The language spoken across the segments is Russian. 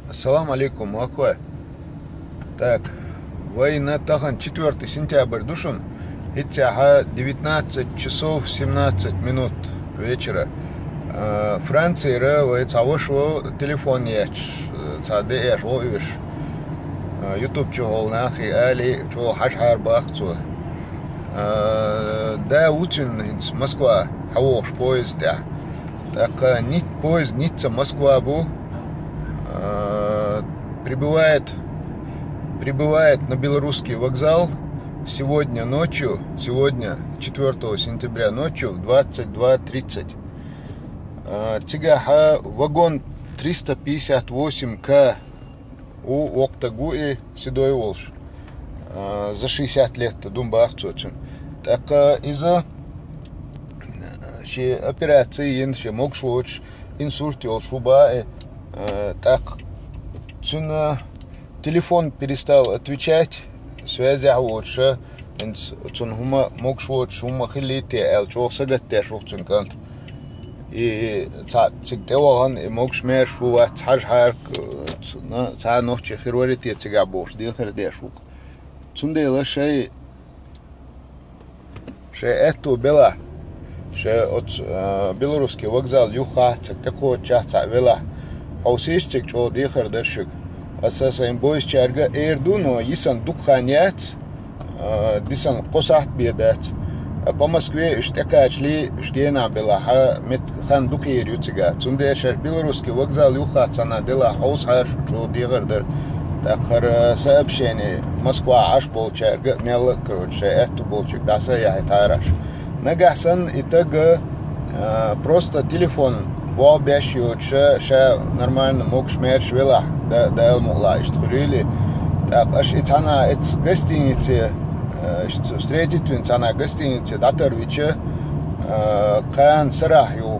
Ассаламу алейкум, Аква. Так, война тахан 4 сентября душун. Итяха 19 часов 17 минут вечера. Франция рывает авошво телефон яч. Цаде яш оиш. Ютуб чохол нахи али чо хашхар бахцу. Да утин Москва хавош поезд да. Так нит поезд Ницца Москва бу. Прибывает на белорусский вокзал сегодня ночью, 4 сентября ночью в 22:30. Тигаха вагон 358К у Октагуи Седой Волш. За 60 лет думбахцочин. Так из-за операции инше мокшвоч инсульт шуба так телефон перестал отвечать, связи лучше, хума мокшвоч хума хилите элчо сагатте шухцун кант. И цигтеван и мокшмер шува цхар ца ночи хирорите цигабош дихер дешук. Цундела шей эту бела. От белорусский вокзал юха такого часа вела. Хаусистик чо дихер дешук. Асасан бойс чарга эрду, но исан духанят, дисан косат бедат. По Москве штекачли штена была, мет хан духерю цига. Цунде шаш белорусский вокзал юха цана дела хаусхар чо дихер дер. Так сообщение Москва аш бол чарга мел короче эту болчик даса я тараш. Нагасан итага просто телефон вобящий ша нормально мог шмерш вела да элмула иштхурили так аш итана эт гостинице встретить итана гостинице датарвиче кан сарах ю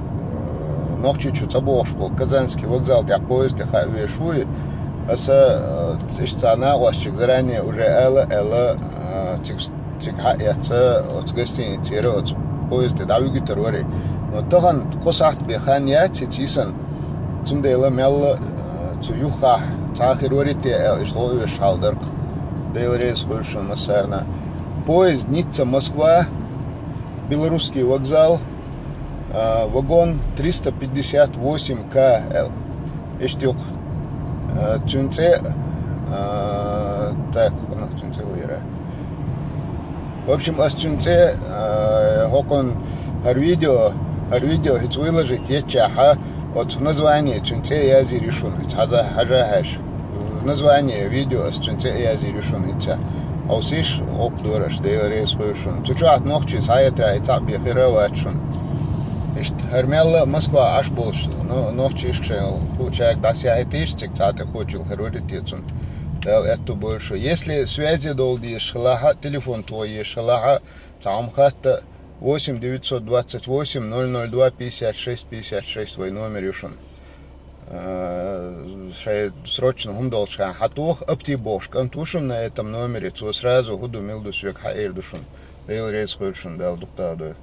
ночью цабош был Казанский вокзал я поезд я вешуи аса иштана вашик заранее уже эла тикха яца от гостиницы от поезда давиги тервори. Но тахан косат беханият тисан цундела мел цуюха цахирорите эл что шалдер дейлрес хуршон масарна. Поезд Ницца Москва, белорусский вокзал, вагон 358КЛ. Эштюк цунце так цунце уйра. В общем, астюнце хокон видео это выложить ечаха вот в названии цунце язи решун это хажахаш в названии видео астюнце язи решун это аусиш окдораш дейлрес хойшун тучат ночи сайта это бехировачун ишт хармела Москва аш больше но ночи ишчел человек дасяетиш цикцаты хочел херодитецун это больше. Если связи долги шалаха, телефон твой шалаха, там хата 8 928 002 56 56 твой номер решен. Срочно гумдолшка. Хатух аптибош. Кантушен на этом номере, то сразу худу милду свек хаир душун. Дейл рейс хойшун дал дуктаду.